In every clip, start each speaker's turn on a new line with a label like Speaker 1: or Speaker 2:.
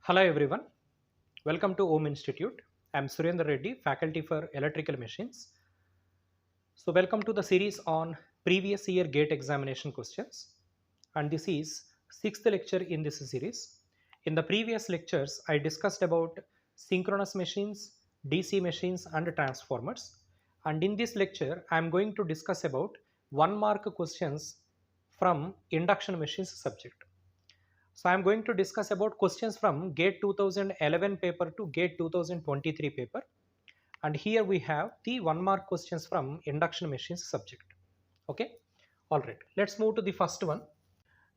Speaker 1: Hello everyone, welcome to OHM Institute. I am Surendra Reddy, faculty for electrical machines. So welcome to the series on previous year gate examination questions, and this is sixth lecture in this series. In the previous lectures I discussed about synchronous machines, DC machines and transformers, and in this lecture I am going to discuss about 1 mark questions from induction machines subject. So I am going to discuss about questions from GATE 2011 paper to GATE 2023 paper. And here we have the 1 mark questions from induction machines subject. Okay. All right. Let's move to the first one.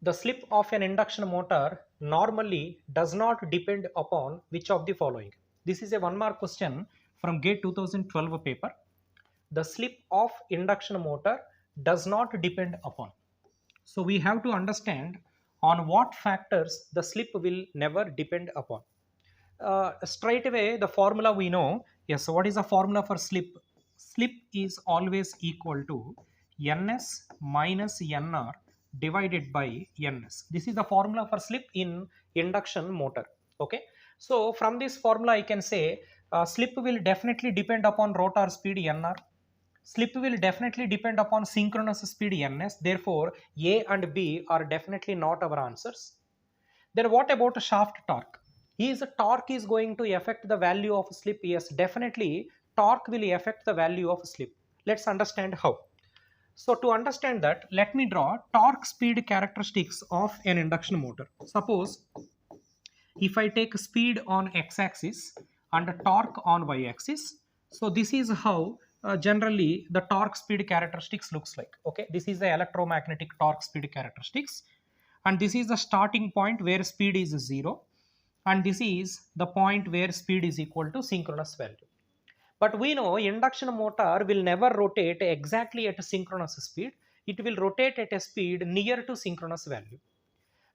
Speaker 1: The slip of an induction motor normally does not depend upon which of the following. This is a 1 mark question from GATE 2012 paper. The slip of induction motor does not depend upon. So we have to understand on what factors the slip will never depend upon. Straight away, the formula we know. Yes, so what is the formula for slip? Slip is always equal to ns minus nr divided by ns. This is the formula for slip in induction motor. Okay. So from this formula, I can say slip will definitely depend upon rotor speed nr. Slip will definitely depend upon synchronous speed ns. Therefore, A and B are definitely not our answers. Then what about shaft torque? Is torque is going to affect the value of slip? Yes, definitely torque will affect the value of slip. Let's understand how. So to understand that, let me draw torque speed characteristics of an induction motor. Suppose if I take speed on x-axis and torque on y-axis, so this is how generally the torque speed characteristics looks like. Okay, this is the electromagnetic torque speed characteristics, and this is the starting point where speed is 0, and this is the point where speed is equal to synchronous value. But we know induction motor will never rotate exactly at a synchronous speed. It will rotate at a speed near to synchronous value.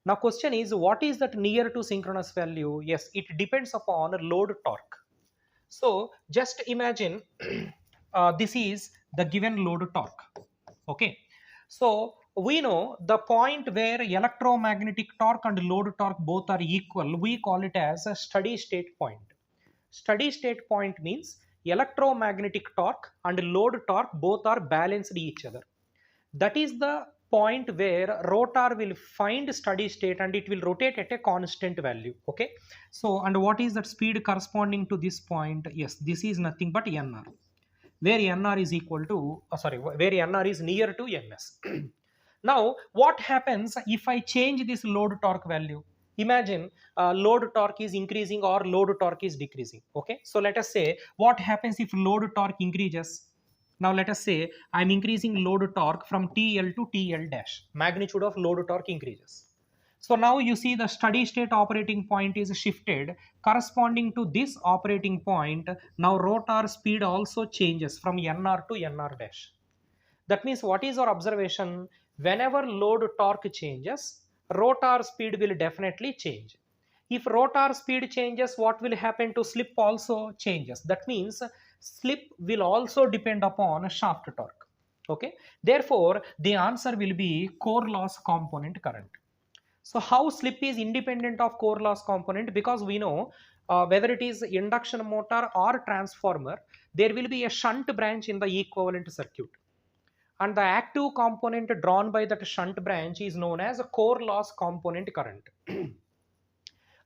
Speaker 1: Now question is, what is that near to synchronous value? Yes, it depends upon load torque. So just imagine this is the given load torque. Okay. So we know the point where electromagnetic torque and load torque both are equal, we call it as a steady state point. Steady state point means electromagnetic torque and load torque both are balanced each other. That is the point where rotor will find steady state and it will rotate at a constant value. Okay. So, and what is that speed corresponding to this point? Yes, this is nothing but nr, where nr is equal to, where nr is near to ns. Now, what happens if I change this load torque value? Imagine load torque is increasing or load torque is decreasing. Okay. So let us say what happens if load torque increases. Now let us say I'm increasing load torque from TL to TL dash. Magnitude of load torque increases. So now you see the steady state operating point is shifted corresponding to this operating point. Now rotor speed also changes from NR to NR dash. That means what is our observation? Whenever load torque changes, rotor speed will definitely change. If rotor speed changes, what will happen to slip also changes. That means slip will also depend upon shaft torque. Okay. Therefore, the answer will be core loss component current. So how slip is independent of core loss component? Because we know whether it is induction motor or transformer, there will be a shunt branch in the equivalent circuit. And the active component drawn by that shunt branch is known as a core loss component current.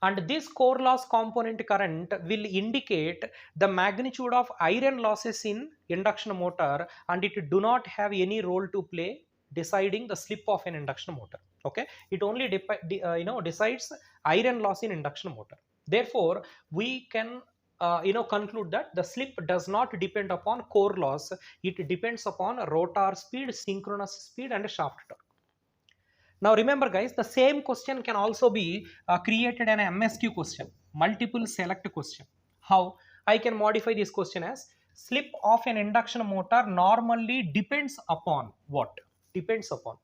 Speaker 1: And this core loss component current will indicate the magnitude of iron losses in induction motor, and it do not have any role to play deciding the slip of an induction motor. Okay, it only decides iron loss in induction motor. Therefore, we can conclude that the slip does not depend upon core loss. It depends upon rotor speed, synchronous speed, and shaft torque. Now remember guys, the same question can also be created an MSQ question, multiple select question. How? I can modify this question as slip of an induction motor normally depends upon what? Depends upon.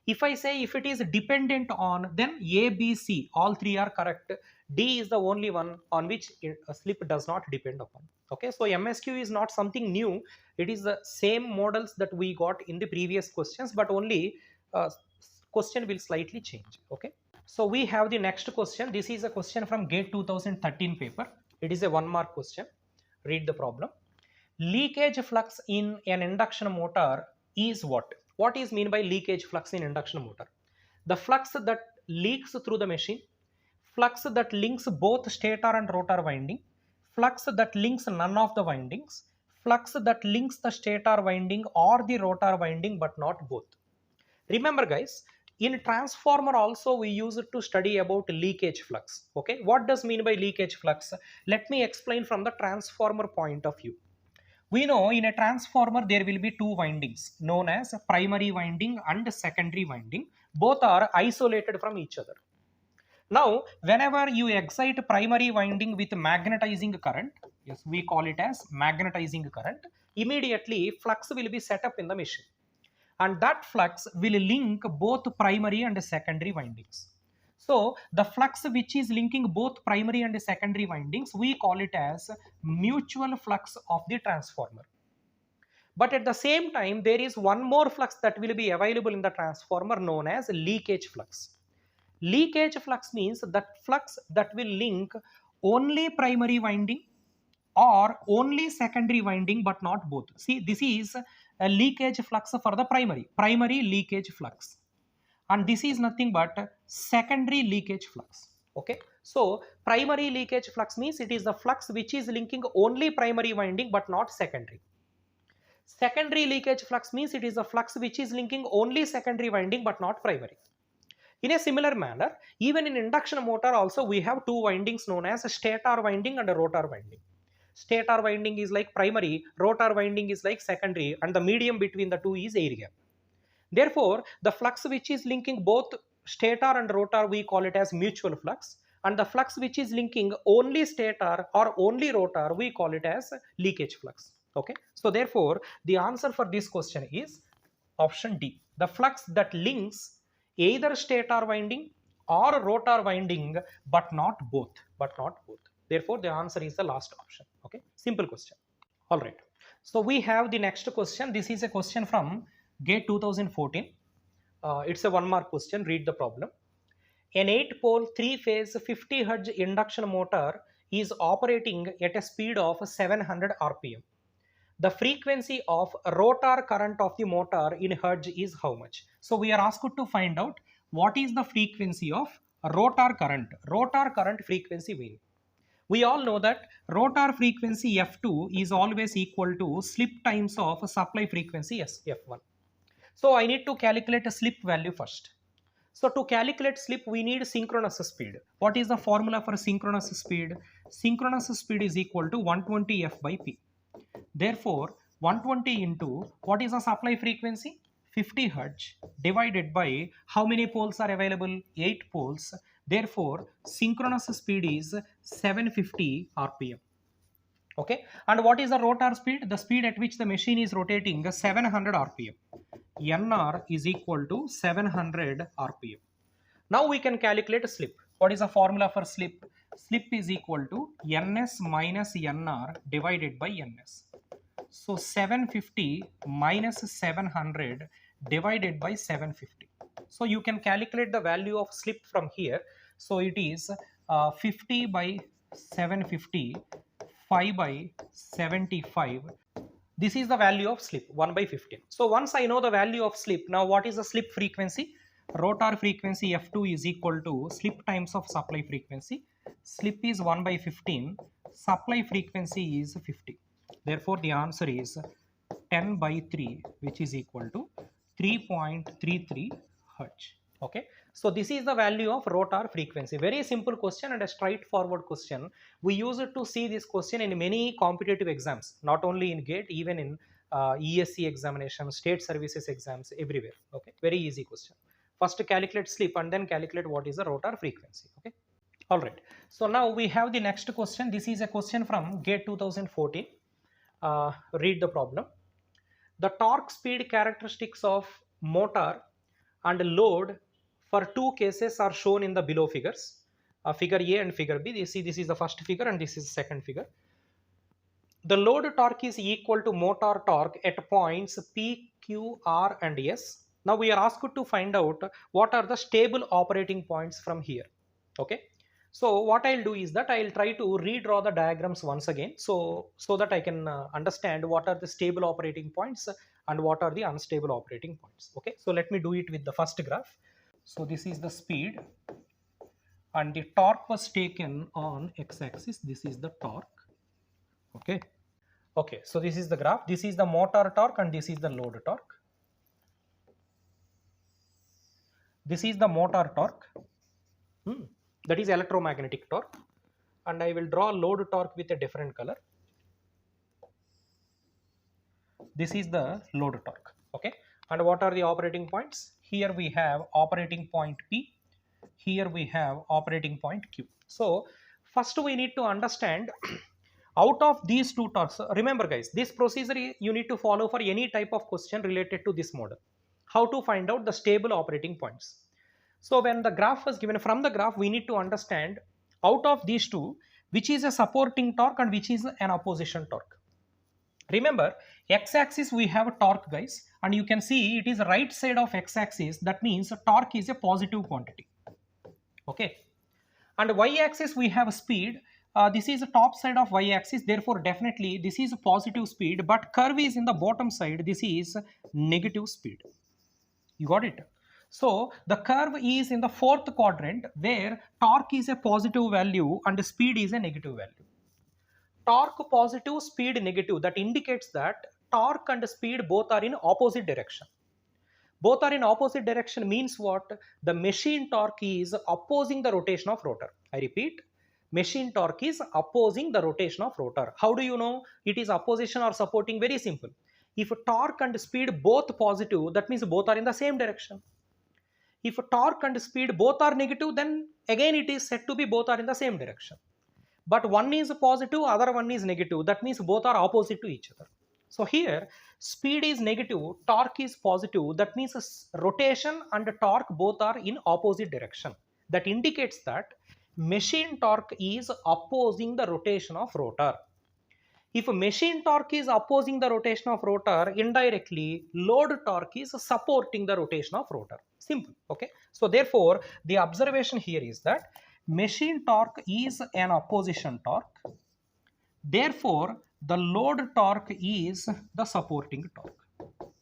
Speaker 1: If I say if it is dependent on, then A, B, C, all three are correct. D is the only one on which a slip does not depend upon. Okay, so MSQ is not something new. It is the same models that we got in the previous questions, but only question will slightly change. Okay. So we have the next question. This is a question from GATE 2013 paper. It is a 1 mark question. Read the problem. Leakage flux in an induction motor is what? What is mean by leakage flux in induction motor? The flux that leaks through the machine, flux that links both stator and rotor winding, flux that links none of the windings, flux that links the stator winding or the rotor winding but not both. Remember guys, in transformer also we use it to study about leakage flux. Okay, what does mean by leakage flux? Let me explain from the transformer point of view. We know in a transformer there will be two windings known as primary winding and secondary winding. Both are isolated from each other. Now, whenever you excite primary winding with magnetizing current, yes, we call it as magnetizing current, immediately flux will be set up in the machine. And that flux will link both primary and secondary windings. So, the flux which is linking both primary and secondary windings, we call it as mutual flux of the transformer. But at the same time, there is one more flux that will be available in the transformer known as leakage flux. Leakage flux means that flux that will link only primary winding or only secondary winding but not both. See, this is a leakage flux for the primary leakage flux, and this is nothing but secondary leakage flux. Okay, so primary leakage flux means it is the flux which is linking only primary winding but not secondary. Secondary leakage flux means it is a flux which is linking only secondary winding but not primary. In a similar manner, even in induction motor also we have two windings known as stator winding and a rotor winding. Stator winding is like primary, rotor winding is like secondary, and the medium between the two is air gap. Therefore, the flux which is linking both stator and rotor we call it as mutual flux, and the flux which is linking only stator or only rotor we call it as leakage flux. Okay, so therefore the answer for this question is option D. The flux that links either stator winding or rotor winding but not both. Therefore the answer is the last option. Okay, simple question. All right, so we have the next question. This is a question from GATE 2014. It's a 1 mark question. Read the problem. An 8-pole 3-phase 50 Hz induction motor is operating at a speed of 700 rpm. The frequency of rotor current of the motor in Hertz is how much? So we are asked to find out what is the frequency of rotor current. Rotor current frequency we. We all know that rotor frequency F2 is always equal to slip times of supply frequency F1. So I need to calculate a slip value first. So to calculate slip, we need synchronous speed. What is the formula for synchronous speed? Synchronous speed is equal to 120 F by P. Therefore, 120 into what is the supply frequency? 50 Hz divided by how many poles are available? 8 poles. Therefore, synchronous speed is 750 rpm. Okay, and what is the rotor speed? The speed at which the machine is rotating 700 rpm. Nr is equal to 700 rpm. Now we can calculate slip. What is the formula for slip? Slip is equal to ns minus nr divided by ns. So 750 minus 700 divided by 750. So you can calculate the value of slip from here. So it is 50 by 750, 5 by 75. This is the value of slip, 1 by 15. So once I know the value of slip, now what is the slip frequency? Rotor frequency F2 is equal to slip times of supply frequency. Slip is 1 by 15, supply frequency is 50. Therefore, the answer is 10 by 3, which is equal to 3.33 Hz. Okay, so this is the value of rotor frequency. Very simple question and a straightforward question. We use it to see this question in many competitive exams, not only in GATE, even in ESC examinations, state services exams, everywhere. Okay, very easy question. First calculate slip and then calculate what is the rotor frequency. Okay, all right. So now we have the next question. This is a question from GATE 2014. Read the problem. The torque speed characteristics of motor and load for two cases are shown in the below figures, figure A and figure B. You see, this is the first figure and this is the second figure. The load torque is equal to motor torque at points P, Q, R and S. Now we are asked to find out what are the stable operating points from here. Okay, so what I'll do is that I'll try to redraw the diagrams once again, so that I can understand what are the stable operating points and what are the unstable operating points. Okay, so let me do it with the first graph. So this is the speed and the torque was taken on x-axis. This is the torque. Okay, okay, so this is the graph. This is the motor torque and this is the load torque. This is the motor torque, that is electromagnetic torque, and I will draw load torque with a different color. This is the load torque. Okay, and what are the operating points? Here we have operating point P, here we have operating point Q. So first we need to understand out of these two torques. Remember guys, this procedure you need to follow for any type of question related to this model, how to find out the stable operating points. So when the graph was given, from the graph we need to understand out of these two which is a supporting torque and which is an opposition torque. Remember, x-axis we have a torque guys, and you can see it is right side of x-axis. That means torque is a positive quantity. Okay, and y-axis we have speed. This is the top side of y-axis, therefore definitely this is a positive speed, but curve is in the bottom side. This is negative speed. You got it? So the curve is in the fourth quadrant where torque is a positive value and speed is a negative value. Torque positive, speed negative, that indicates that torque and speed both are in opposite direction. Both are in opposite direction means what? The machine torque is opposing the rotation of rotor. I repeat, machine torque is opposing the rotation of rotor. How do you know it is opposition or supporting? Very simple. If torque and speed both positive, that means both are in the same direction. If torque and speed both are negative, then again it is said to be both are in the same direction. But one is positive, other one is negative. That means both are opposite to each other. So here speed is negative, torque is positive. That means rotation and torque both are in opposite direction. That indicates that machine torque is opposing the rotation of rotor. If machine torque is opposing the rotation of rotor, indirectly load torque is supporting the rotation of rotor. Simple. Okay. So therefore the observation here is that machine torque is an opposition torque. Therefore the load torque is the supporting torque.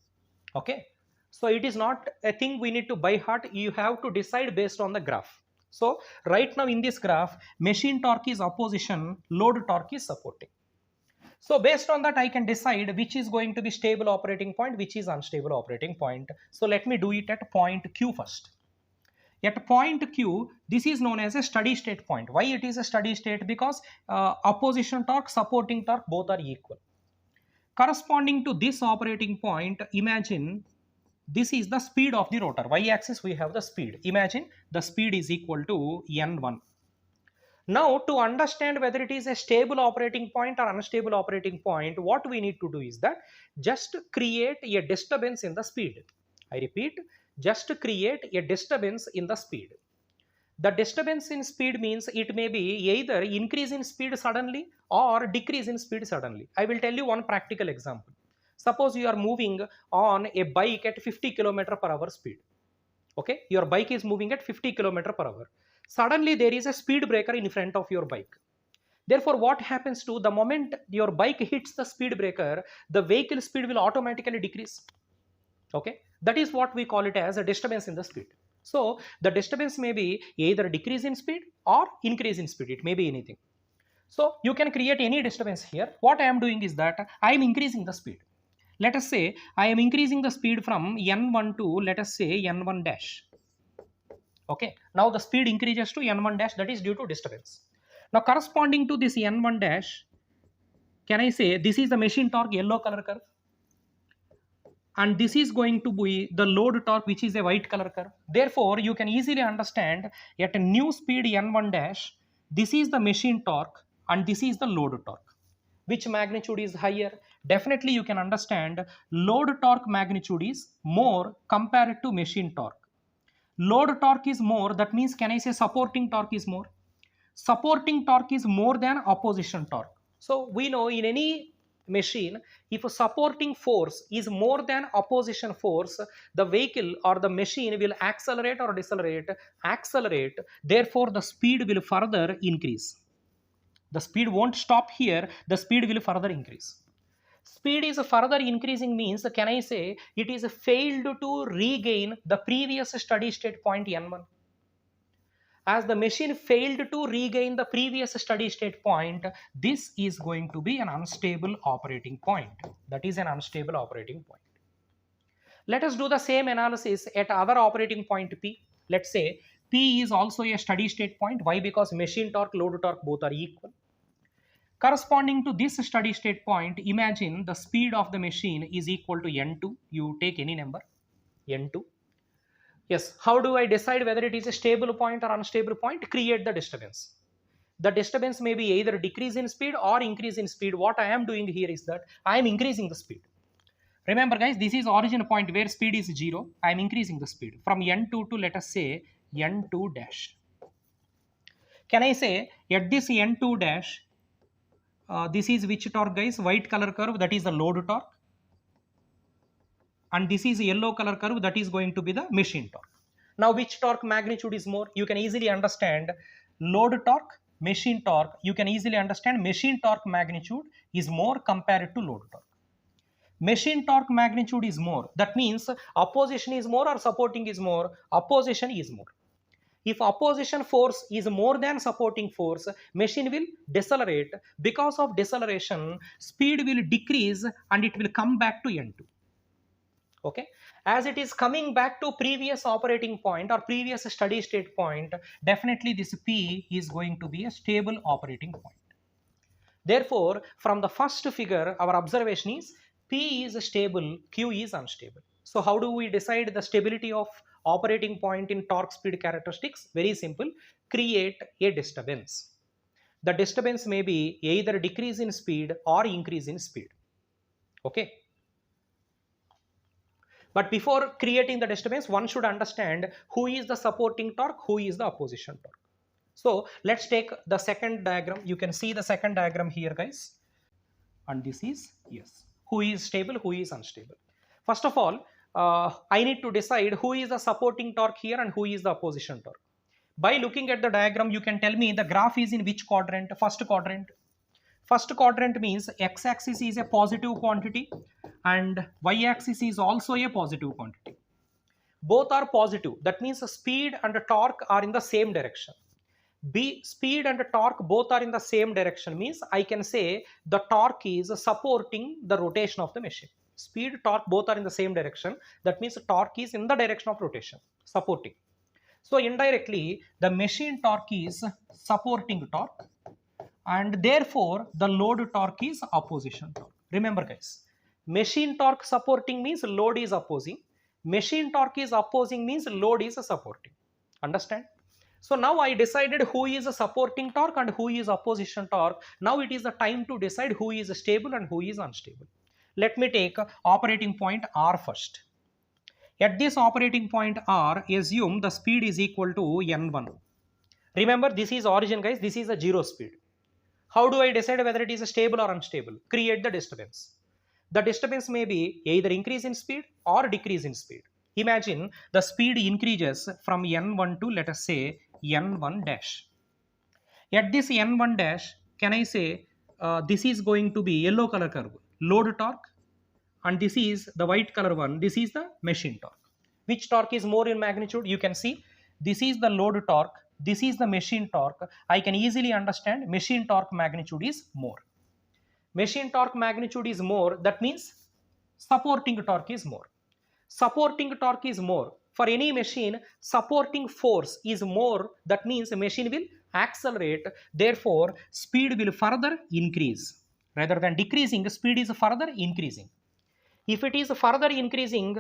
Speaker 1: Okay. So it is not a thing we need to by heart. You have to decide based on the graph. So right now in this graph, machine torque is opposition, load torque is supporting. So based on that I can decide which is going to be stable operating point, which is unstable operating point. So let me do it at point Q first. At point Q, this is known as a steady state point. Why it is a steady state? Because opposition torque, supporting torque both are equal. Corresponding to this operating point, imagine this is the speed of the rotor. Y-axis we have the speed. Imagine the speed is equal to N1. Now to understand whether it is a stable operating point or unstable operating point, what we need to do is that just create a disturbance in the speed. I repeat, just create a disturbance in the speed. The disturbance in speed means it may be either increase in speed suddenly or decrease in speed suddenly. I will tell you one practical example. Suppose you are moving on a bike at 50 km/h speed. Okay, your bike is moving at 50 km/h. Suddenly there is a speed breaker in front of your bike. Therefore what happens to the moment your bike hits the speed breaker, the vehicle speed will automatically decrease. Okay, that is what we call it as a disturbance in the speed. So the disturbance may be either decrease in speed or increase in speed. It may be anything. So you can create any disturbance here. What I am doing is that I am increasing the speed. Let us say I am increasing the speed from N1 to, let us say, N1 dash. Okay, now the speed increases to N1 dash, that is due to disturbance. Now corresponding to this N1 dash, can I say this is the machine torque, yellow color curve, and this is going to be the load torque, which is a white color curve. Therefore you can easily understand at a new speed N1 dash, this is the machine torque and this is the load torque. Which magnitude is higher? Definitely you can understand load torque magnitude is more compared to machine torque. Load torque is more, that means can I say supporting torque is more? Supporting torque is more than opposition torque. So we know in any machine, if a supporting force is more than opposition force, the vehicle or the machine will accelerate or decelerate. Accelerate, therefore the speed will further increase. The speed won't stop here, the speed will further increase. Speed is further increasing means, can I say it is failed to regain the previous steady state point n1? As the machine failed to regain the previous steady state point, this is going to be an unstable operating point. That is an unstable operating point. Let us do the same analysis at other operating point P. Let's say P is also a steady state point. Why? Because machine torque, load torque both are equal. Corresponding to this steady state point, imagine the speed of the machine is equal to n2. You take any number, n2. Yes, how do I decide whether it is a stable point or unstable point? Create the disturbance. The disturbance may be either decrease in speed or increase in speed. What I am doing here is that I am increasing the speed. Remember guys, this is origin point where speed is 0. I am increasing the speed from n2 to, let us say, n2 dash. Can I say at this n2 dash, this is which torque guys? White color curve, that is the load torque. And this is yellow color curve, that is going to be the machine torque. Now which torque magnitude is more? You can easily understand load torque, machine torque. You can easily understand machine torque magnitude is more compared to load torque. Machine torque magnitude is more. That means opposition is more or supporting is more? Opposition is more. If opposition force is more than supporting force, machine will decelerate. Because of deceleration, speed will decrease and it will come back to n2. Okay, as it is coming back to previous operating point or previous steady state point, definitely this P is going to be a stable operating point. Therefore, from the first figure, our observation is P is stable, Q is unstable. So how do we decide the stability of operating point in torque speed characteristics? Very simple, create a disturbance. The disturbance may be either decrease in speed or increase in speed. Okay. But before creating the disturbance, one should understand who is the supporting torque, who is the opposition torque. So let's take the second diagram. You can see the second diagram here, guys. And this is, yes, who is stable, who is unstable. First of all, I need to decide who is the supporting torque here and who is the opposition torque. By looking at the diagram, you can tell me the graph is in which quadrant? First quadrant. First quadrant means x-axis is a positive quantity and y-axis is also a positive quantity. Both are positive. That means the speed and the torque are in the same direction. Speed and torque both are in the same direction means I can say the torque is supporting the rotation of the machine. Speed, torque both are in the same direction. That means the torque is in the direction of rotation, supporting. So indirectly, the machine torque is supporting torque, and therefore the load torque is opposition torque. Remember guys, machine torque supporting means load is opposing. Machine torque is opposing means load is supporting. Understand? So now I decided who is a supporting torque and who is opposition torque. Now it is the time to decide who is stable and who is unstable. Let me take operating point R first. At this operating point R, assume the speed is equal to n1. Remember, this is origin guys, this is a zero speed. How do I decide whether it is stable or unstable? Create the disturbance. The disturbance may be either increase in speed or decrease in speed. Imagine the speed increases from n1 to, let us say, n1 dash. At this n1 dash, can I say this is going to be yellow color curve, load torque, and this is the white color one, this is the machine torque. Which torque is more in magnitude? You can see this is the load torque, this is the machine torque. I can easily understand machine torque magnitude is more. Machine torque magnitude is more, that means supporting torque is more. Supporting torque is more. For any machine, supporting force is more, that means the machine will accelerate, therefore speed will further increase. Rather than decreasing, speed is further increasing. If it is further increasing,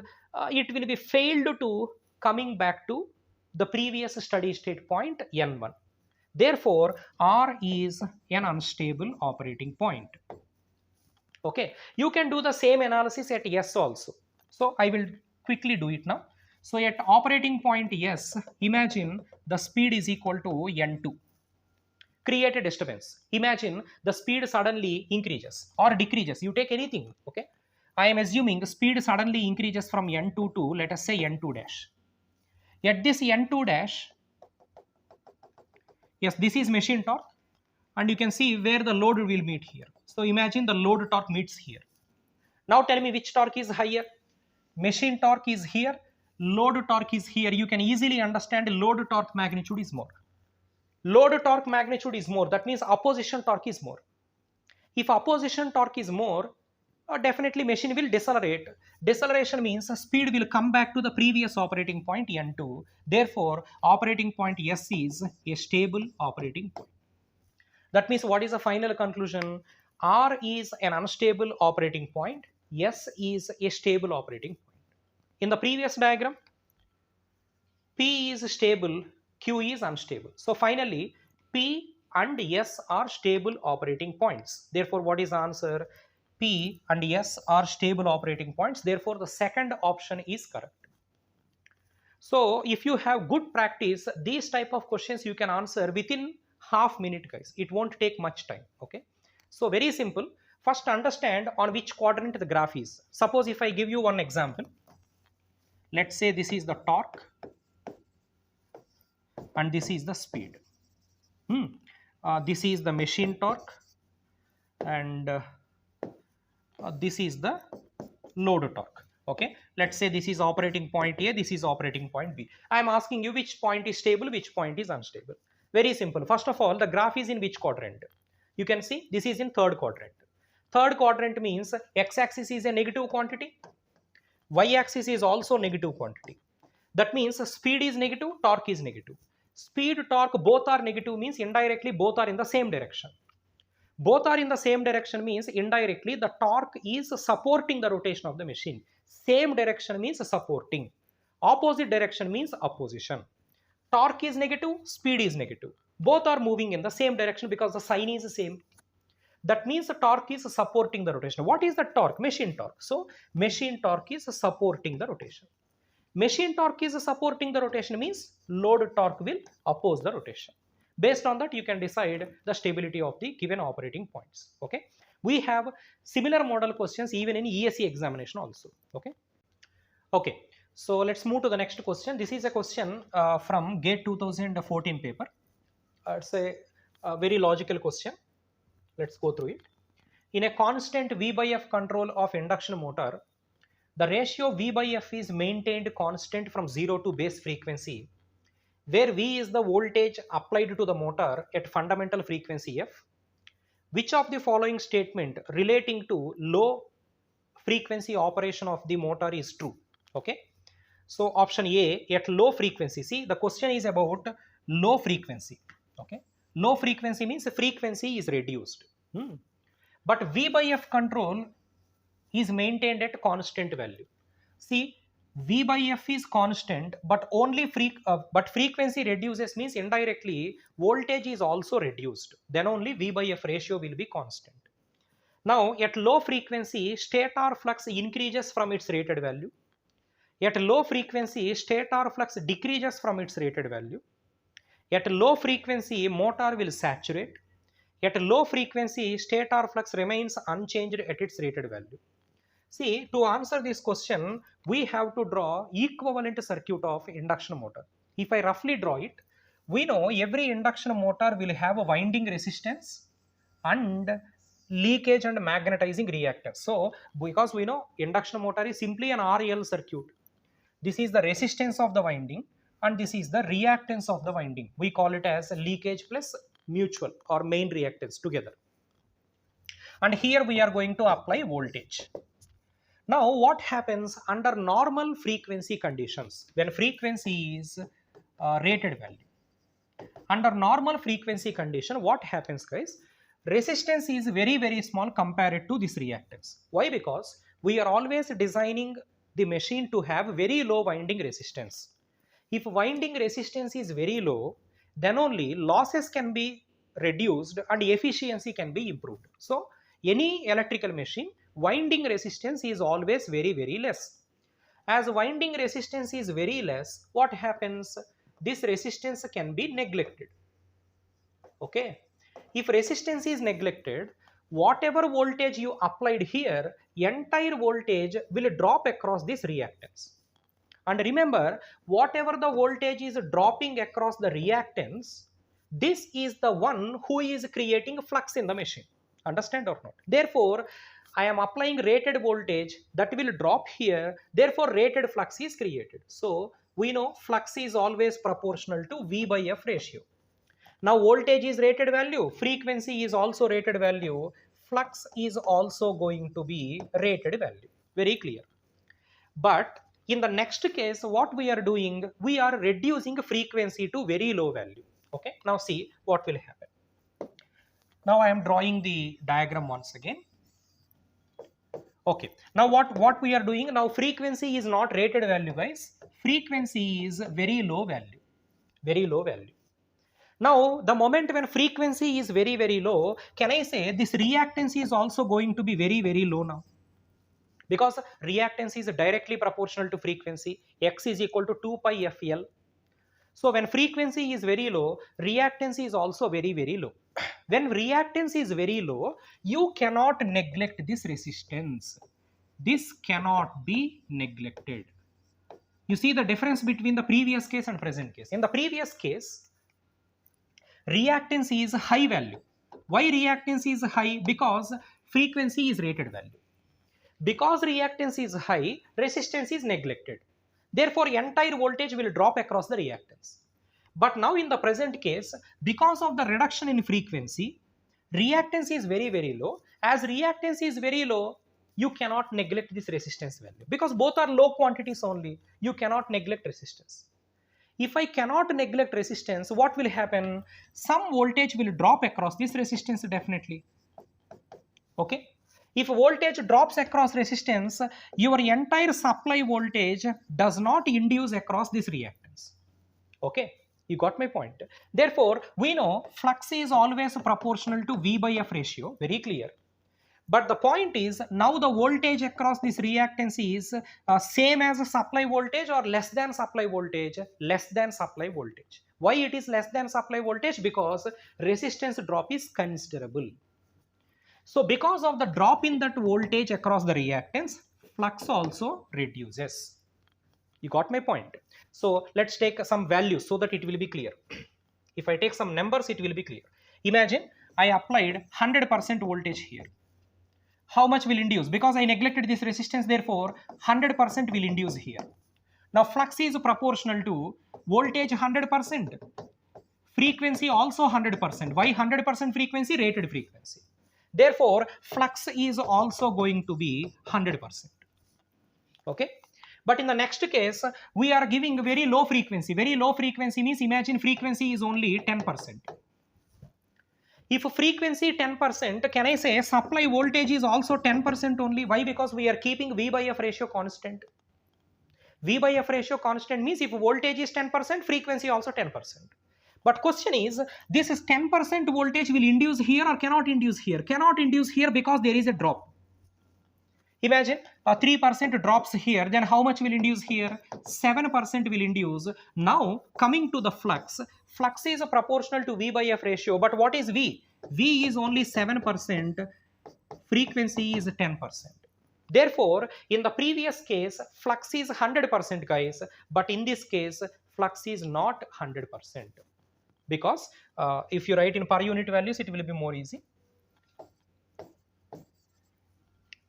Speaker 1: it will be failed to coming back to the previous steady state point n1. Therefore, R is an unstable operating point. Okay, you can do the same analysis at S also. So I will quickly do it now. So at operating point S, imagine the speed is equal to n2. create a disturbance. Imagine the speed suddenly increases or decreases. You take anything, okay? I am assuming speed suddenly increases from n2 to, let us say, n2 dash. At this n2 dash, yes, this is machine torque, and you can see where the load will meet here. So imagine the load torque meets here. Now tell me which torque is higher. Machine torque is here, load torque is here. You can easily understand load torque magnitude is more. Load torque magnitude is more, that means opposition torque is more. If opposition torque is more, definitely machine will decelerate. Deceleration means speed will come back to the previous operating point n2. Therefore, operating point S is a stable operating point. That means what is the final conclusion? R is an unstable operating point. S is a stable operating point. In the previous diagram, P is stable, Q is unstable. So finally, P and S are stable operating points. Therefore, what is the answer? P and S are stable operating points. Therefore, the second option is correct. So if you have good practice, these type of questions you can answer within half minute, guys. It won't take much time, okay? So very simple. First understand on which quadrant the graph is. Suppose if I give you one example, let's say this is the torque and this is the speed. This is the machine torque and this is the load torque. Okay, let's say this is operating point A, this is operating point B. I am asking you which point is stable, which point is unstable. Very simple. First of all, the graph is in which quadrant? You can see this is in third quadrant. Third quadrant means x-axis is a negative quantity, y-axis is also negative quantity. That means speed is negative, torque is negative. Speed, torque both are negative means indirectly both are in the same direction. Both are in the same direction means indirectly the torque is supporting the rotation of the machine. Same direction means supporting. Opposite direction means opposition. Torque is negative, speed is negative. Both are moving in the same direction because the sign is the same. That means the torque is supporting the rotation. What is the torque? Machine torque. So machine torque is supporting the rotation. Machine torque is supporting the rotation means load torque will oppose the rotation. Based on that, you can decide the stability of the given operating points. Okay. We have similar model questions even in ESE examination also. Okay. Okay. So let's move to the next question. This is a question from GATE 2014 paper. It's a very logical question. Let's go through it. In a constant V by F control of induction motor, the ratio V by F is maintained constant from 0 to base frequency, where V is the voltage applied to the motor at fundamental frequency F. Which of the following statement relating to low frequency operation of the motor is true? Okay. So option A, at low frequency. See, the question is about low frequency. Okay. Low frequency means the frequency is reduced. But V by F control is maintained at constant value. See, V by F is constant, but only frequency reduces means indirectly voltage is also reduced. Then only V by F ratio will be constant. Now, at low frequency, stator flux increases from its rated value. At low frequency, stator flux decreases from its rated value. At low frequency, motor will saturate. At low frequency, stator flux remains unchanged at its rated value. See, to answer this question, we have to draw equivalent circuit of induction motor. If I roughly draw it, we know every induction motor will have a winding resistance and leakage and magnetizing reactance. So, because we know induction motor is simply an RL circuit. This is the resistance of the winding and this is the reactance of the winding. We call it as leakage plus mutual or main reactance together. And here we are going to apply voltage. Now what happens under normal frequency conditions when frequency is rated value? Under normal frequency condition, what happens, guys? Resistance is very small compared to this reactance. Why? Because we are always designing the machine to have very low winding resistance. If winding resistance is very low, then only losses can be reduced and efficiency can be improved. So any electrical machine, winding resistance is always very less. As winding resistance is very less, what happens? This resistance can be neglected. Okay. if resistance is neglected, whatever voltage you applied here, entire voltage will drop across this reactance. And remember, whatever the voltage is dropping across the reactance, this is the one who is creating flux in the machine. Understand or not? Therefore, I am applying rated voltage that will drop here. Therefore, rated flux is created. So, we know flux is always proportional to V by F ratio. Now, voltage is rated value. Frequency is also rated value. Flux is also going to be rated value. Very clear. But in the next case, what we are doing, we are reducing frequency to very low value. Okay, now see what will happen. Now I am drawing the diagram once again. Okay, now what we are doing now, frequency is not rated value, guys. Frequency is very low value, very low value. Now the moment when frequency is very, very low, can I say this reactance is also going to be very, very low now? Because reactance is directly proportional to frequency. X is equal to 2 pi FL. So when frequency is very low, reactance is also very, very low. When reactance is very low, you cannot neglect this resistance. This cannot be neglected. You see the difference between the previous case and present case. In the previous case, reactance is high value. Why reactance is high? Because frequency is rated value. Because reactance is high, resistance is neglected. Therefore, entire voltage will drop across the reactance. But now in the present case, because of the reduction in frequency, reactance is very, very low. As reactance is very low, you cannot neglect this resistance value. Because both are low quantities only, you cannot neglect resistance. If I cannot neglect resistance, what will happen? Some voltage will drop across this resistance definitely. Okay. If voltage drops across resistance, your entire supply voltage does not induce across this reactance. Okay, you got my point. Therefore, we know flux is always proportional to V by F ratio, very clear. But the point is, now the voltage across this reactance is same as a supply voltage or less than supply voltage? Less than supply voltage. Why it is less than supply voltage? Because resistance drop is considerable. So because of the drop in that voltage across the reactance, flux also reduces. You got my point? So let's take some values so that it will be clear. If I take some numbers, it will be clear. Imagine I applied 100% voltage here. How much will induce? Because I neglected this resistance, therefore 100% will induce here. Now flux is proportional to voltage 100%. Frequency also 100%. Why 100% frequency? Rated frequency. Therefore, flux is also going to be 100%. Okay. But in the next case, we are giving very low frequency. Very low frequency means imagine frequency is only 10%. If frequency 10%, can I say supply voltage is also 10% only? Why? Because we are keeping V by F ratio constant. V by F ratio constant means if voltage is 10%, frequency also 10%. But question is, this is 10% voltage will induce here or cannot induce here? Cannot induce here because there is a drop. Imagine 3% drops here, then how much will induce here? 7% will induce. Now coming to the flux, flux is proportional to V by F ratio, but what is V? V is only 7%, frequency is 10%. Therefore, in the previous case, flux is 100%, guys, but in this case, flux is not 100%. Because if you write in per unit values, it will be more easy.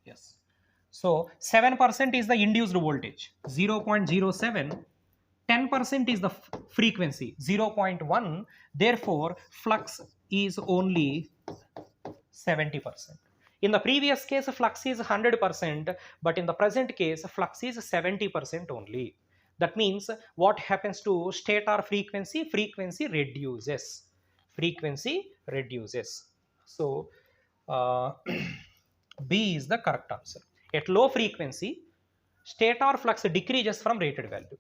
Speaker 1: Yes. So 7% is the induced voltage, 0.07. 10% is the frequency, 0.1. Therefore, flux is only 70%. In the previous case, flux is 100%, but in the present case, flux is 70% only. That means what happens to stator frequency? Frequency reduces. Frequency reduces. So B is the correct answer. At low frequency, stator flux decreases from rated value.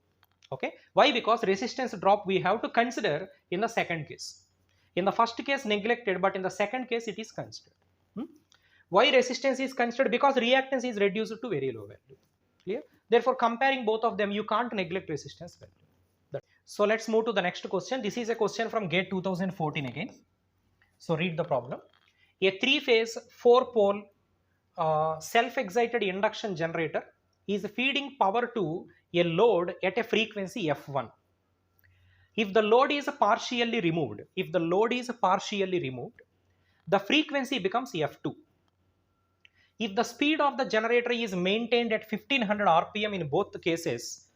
Speaker 1: Okay. Why? Because resistance drop we have to consider in the second case. In the first case neglected, but in the second case it is considered. Why resistance is considered? Because reactance is reduced to very low value. Clear? Therefore, comparing both of them, you can't neglect resistance value. So let's move to the next question. This is a question from GATE 2014 again. So read the problem. A three-phase, four-pole self-excited induction generator is feeding power to a load at a frequency F1. If the load is partially removed, the frequency becomes F2. If the speed of the generator is maintained at 1500 RPM in both cases,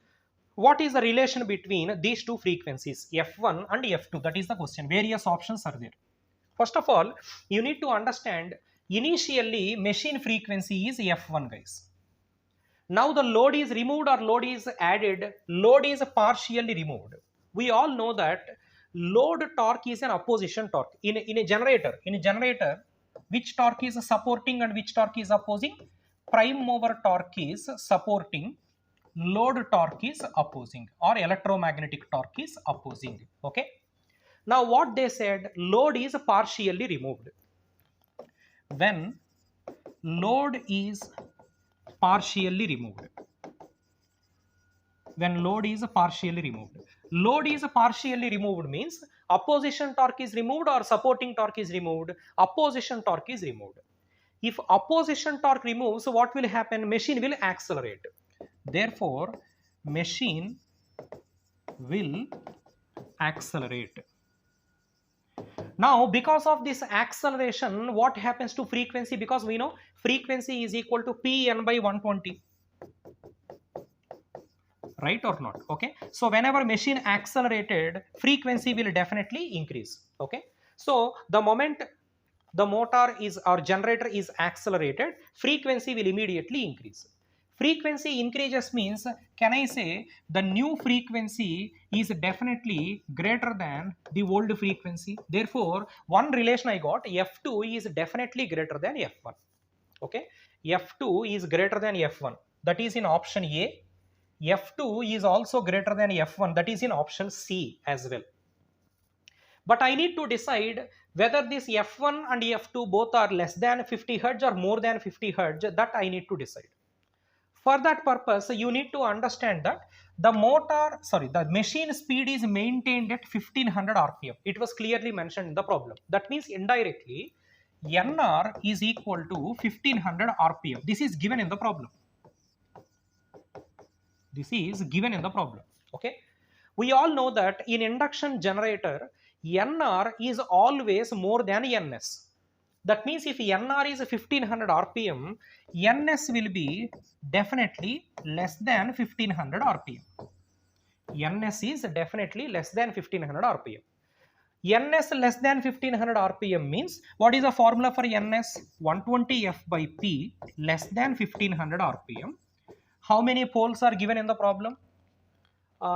Speaker 1: what is the relation between these two frequencies, F1 and F2? That is the question. Various options are there. First of all, you need to understand initially machine frequency is F1, guys. Now the load is removed or load is added, load is partially removed. We all know that load torque is an opposition torque. In a generator, which torque is supporting and which torque is opposing? Prime mover torque is supporting, load torque is opposing, or electromagnetic torque is opposing. Okay. Now what they said, load is partially removed. When load is partially removed, load is partially removed means opposition torque is removed or supporting torque is removed. Opposition torque is removed. If opposition torque removes, what will happen? Machine will accelerate. Therefore machine will accelerate. Now because of this acceleration, what happens to frequency? Because we know frequency is equal to Pn by 120, right or not? Okay, so whenever machine accelerated, frequency will definitely increase. Okay, so the moment the motor is or generator is accelerated, frequency will immediately increase. Frequency increases means, can I say the new frequency is definitely greater than the old frequency? Therefore one relation I got, F2 is definitely greater than F1. Okay, F2 is greater than F1, that is in option A. F2 is also greater than F1, that is in option C as well. But I need to decide whether this F1 and F2 both are less than 50 Hz or more than 50 Hz. That I need to decide. For that purpose, you need to understand that the machine speed is maintained at 1500 RPM. It was clearly mentioned in the problem. That means indirectly, NR is equal to 1500 RPM. This is given in the problem. Okay. We all know that in induction generator, NR is always more than NS. That means if NR is 1500 RPM, NS will be definitely less than 1500 RPM. NS is definitely less than 1500 RPM. NS less than 1500 RPM means, what is the formula for NS? 120F by P less than 1500 RPM. How many poles are given in the problem?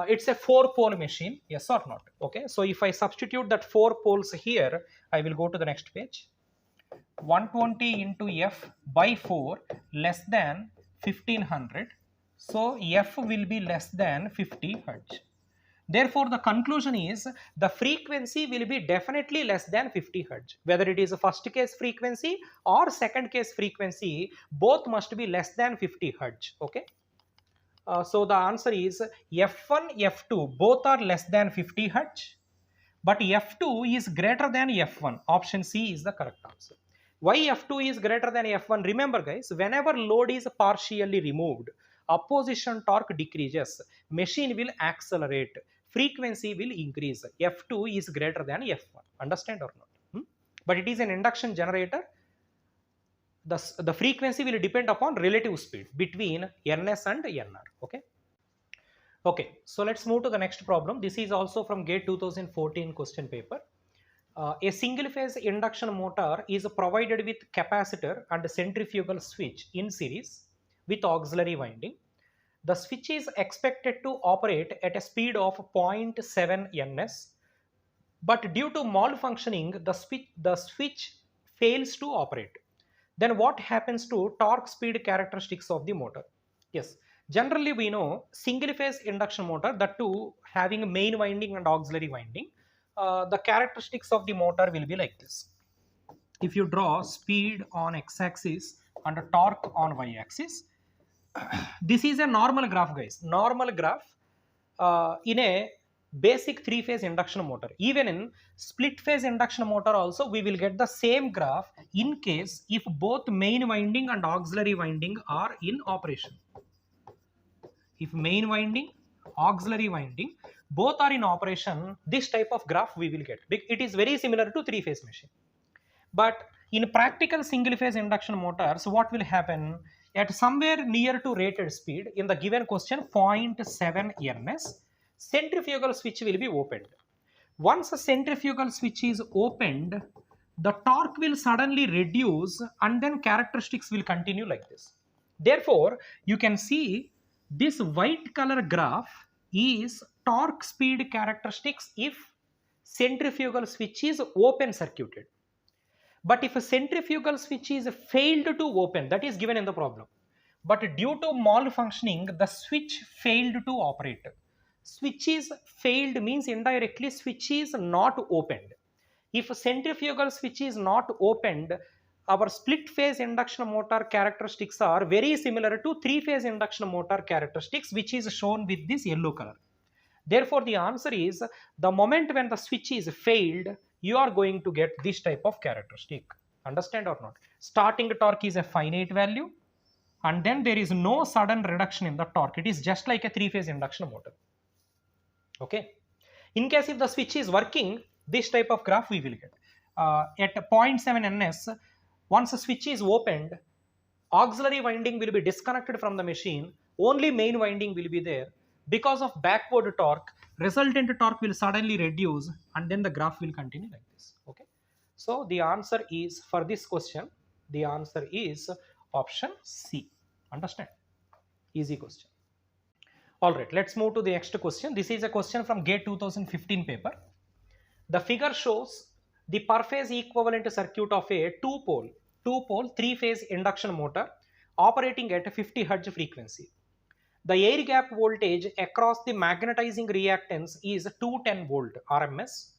Speaker 1: It's a 4-pole machine, yes or not? Okay, so if I substitute that 4 poles here, I will go to the next page. 120 into F by 4 less than 1500. So F will be less than 50 Hz. Therefore, the conclusion is the frequency will be definitely less than 50 Hz. Whether it is a first case frequency or second case frequency, both must be less than 50 Hz. Okay. So the answer is F1, F2 both are less than 50 Hz, but F2 is greater than F1. Option C is the correct answer. Why F2 is greater than F1? Remember guys, whenever load is partially removed, opposition torque decreases, machine will accelerate, frequency will increase. F2 is greater than F1. Understand or not? But it is an induction generator. The frequency will depend upon relative speed between NS and NR. Okay. Okay, so let's move to the next problem. This is also from GATE 2014 question paper. A single phase induction motor is provided with capacitor and centrifugal switch in series with auxiliary winding. The switch is expected to operate at a speed of 0.7 ns, but due to malfunctioning, the switch fails to operate. Then what happens to torque speed characteristics of the motor? Yes, generally we know single phase induction motor, that too having main winding and auxiliary winding, the characteristics of the motor will be like this. If you draw speed on x-axis and torque on y-axis, this is a normal graph guys. Normal graph in a basic three-phase induction motor. Even in split-phase induction motor also we will get the same graph in case if both main winding and auxiliary winding are in operation. If main winding, auxiliary winding, both are in operation, this type of graph we will get. It is very similar to three-phase machine. But in practical single-phase induction motors, what will happen? At somewhere near to rated speed, in the given question 0.7 ns, centrifugal switch will be opened. Once a centrifugal switch is opened, the torque will suddenly reduce and then characteristics will continue like this. Therefore, you can see this white color graph is torque speed characteristics if centrifugal switch is open circuited. But if a centrifugal switch is failed to open, that is given in the problem. But due to malfunctioning, the switch failed to operate. Switch is failed means indirectly switch is not opened. If a centrifugal switch is not opened, our split phase induction motor characteristics are very similar to three phase induction motor characteristics, which is shown with this yellow color. Therefore, the answer is the moment when the switch is failed, you are going to get this type of characteristic. Understand or not? Starting torque is a finite value and then there is no sudden reduction in the torque. It is just like a three-phase induction motor. Okay. In case if the switch is working, this type of graph we will get. At 0.7 ns, once a switch is opened, auxiliary winding will be disconnected from the machine, only main winding will be there. Because of backward torque, resultant torque will suddenly reduce and then the graph will continue like this. Okay. So the answer is, for this question, the answer is option C. Understand? Easy question. Alright, let's move to the next question. This is a question from GATE 2015 paper. The figure shows the per phase equivalent circuit of a two-pole, three-phase induction motor operating at a 50 Hz frequency. The air gap voltage across the magnetizing reactance is 210 volt RMS.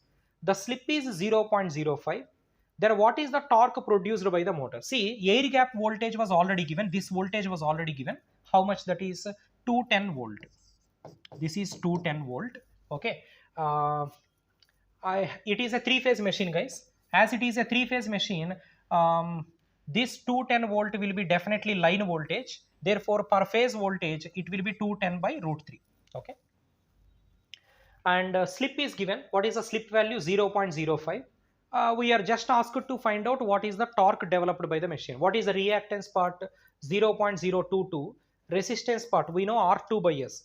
Speaker 1: The slip is 0.05. Then what is the torque produced by the motor? See, air gap voltage was already given. This voltage was already given. How much? That is 210 volt. This is 210 volt. Okay. It is a three-phase machine, guys. As it is a three-phase machine, this 210 volt will be definitely line voltage. Therefore, per phase voltage, it will be 210 by root 3. Okay. And slip is given. What is the slip value? 0.05. We are just asked to find out what is the torque developed by the machine. What is the reactance part? 0.022. Resistance part, we know R2 by S.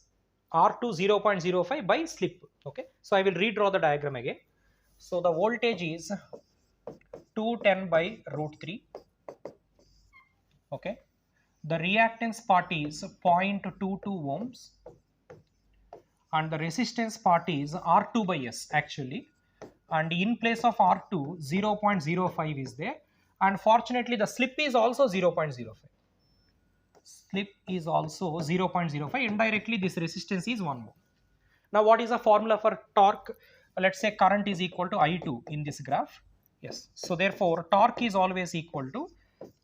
Speaker 1: R2 0.05 by slip. Okay. So I will redraw the diagram again. So the voltage is 210 by root 3. Okay. The reactance part is 0.22 ohms and the resistance part is R2 by S actually, and in place of R2 0.05 is there, and fortunately the slip is also 0.05. Slip is also 0.05. Indirectly this resistance is 1 mho. Now what is the formula for torque? Let's say current is equal to I2 in this graph. Yes. So therefore torque is always equal to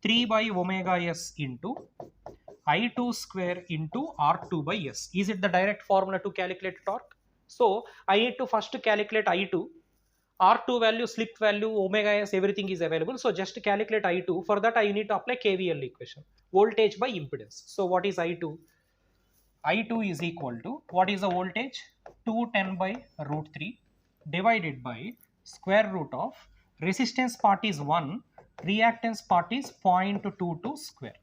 Speaker 1: 3 by omega s into I2 square into R2 by S. Is it the direct formula to calculate torque? So I need to first calculate I2. R2 value, slip value, omega s, everything is available. So just calculate I2. For that I need to apply KVL equation. Voltage by impedance. So what is I2? I2 is equal to, what is the voltage? 210 by root 3 divided by square root of, resistance part is 1, reactance part is 0.22 square.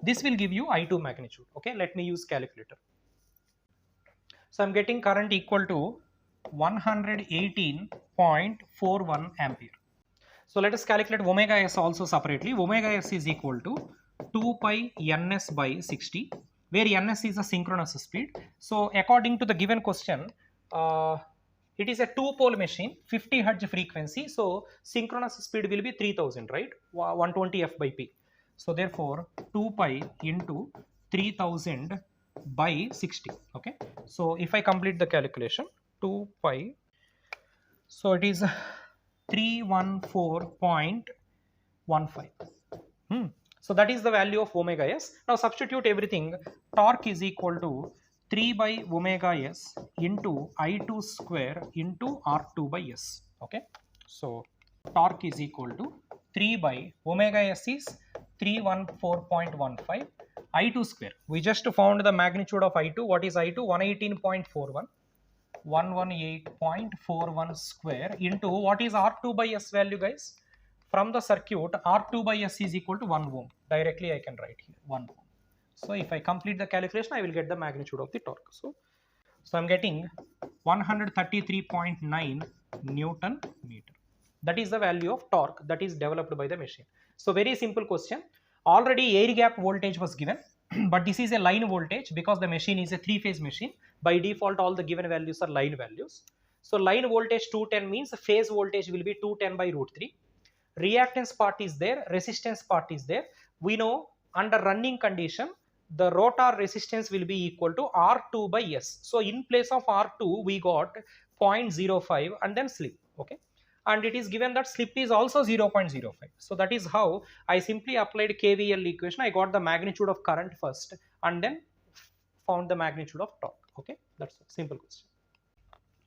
Speaker 1: This will give you I2 magnitude. Okay, let me use calculator. So I'm getting current equal to 118.41 ampere. So let us calculate omega s also separately. Omega s is equal to 2 pi ns by 60, where ns is a synchronous speed. So according to the given question, it is a two-pole machine, 50 Hz frequency. So synchronous speed will be 3000, right? 120 f by p. So therefore 2 pi into 3000 by 60. Okay. So if I complete the calculation, 2 pi, so it is 314.15. So that is the value of omega s. Now substitute everything. Torque is equal to 3 by omega s into I2 square into R2 by s. Okay, so torque is equal to 3 by omega s is 314.15 I2 square. We just found the magnitude of I2. What is I2? 118.41. 118.41 square into what is R2 by S value, guys? From the circuit, R2 by S is equal to 1 ohm. Directly I can write here 1 ohm. So if I complete the calculation, I will get the magnitude of the torque. So I'm getting 133.9 Newton meter. That is the value of torque that is developed by the machine. So very simple question. Already air gap voltage was given, but this is a line voltage because the machine is a three-phase machine. By default, all the given values are line values. So line voltage 210 means phase voltage will be 210 by root 3. Reactance part is there, resistance part is there. We know under running condition, the rotor resistance will be equal to R2 by S. So in place of R2, we got 0.05 and then slip. Okay. And it is given that slip is also 0.05. So that is how I simply applied KVL equation. I got the magnitude of current first and then found the magnitude of torque. Okay, that's a simple question.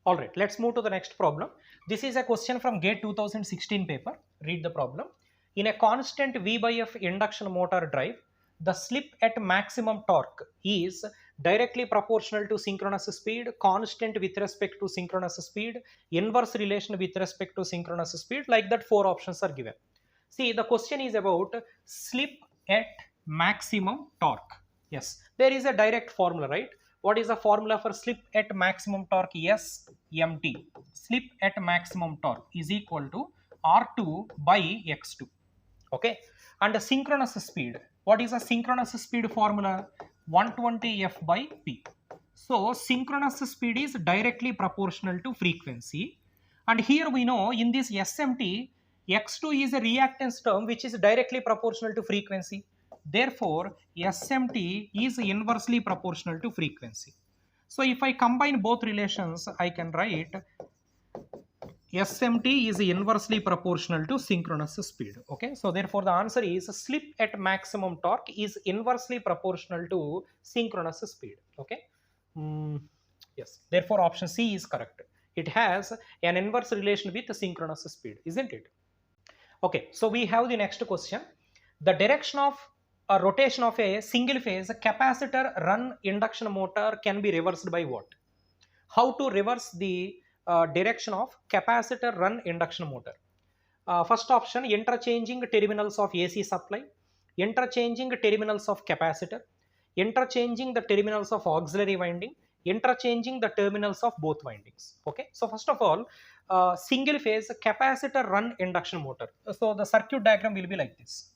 Speaker 1: All right, let's move to the next problem. This is a question from GATE 2016 paper. Read the problem. In a constant V by F induction motor drive, the slip at maximum torque is directly proportional to synchronous speed, constant with respect to synchronous speed, inverse relation with respect to synchronous speed. Like that, 4 options are given. See, the question is about slip at maximum torque. Yes, there is a direct formula, right? What is the formula for slip at maximum torque? SMT. Slip at maximum torque is equal to R2 by X2. Okay, and the synchronous speed. What is the synchronous speed formula? 120 F by P. So synchronous speed is directly proportional to frequency. And here we know in this SMT, X2 is a reactance term which is directly proportional to frequency. Therefore, SMT is inversely proportional to frequency. So if I combine both relations, I can write SMT is inversely proportional to synchronous speed. Okay, so therefore the answer is slip at maximum torque is inversely proportional to synchronous speed. Okay, yes, therefore option C is correct. It has an inverse relation with the synchronous speed, isn't it? Okay, so we have the next question. The direction of a rotation of a single phase capacitor run induction motor can be reversed by what? How to reverse the direction of capacitor run induction motor? First option, interchanging terminals of AC supply, interchanging terminals of capacitor, interchanging the terminals of auxiliary winding, interchanging the terminals of both windings. Okay, so first of all, single phase capacitor run induction motor. So the circuit diagram will be like this.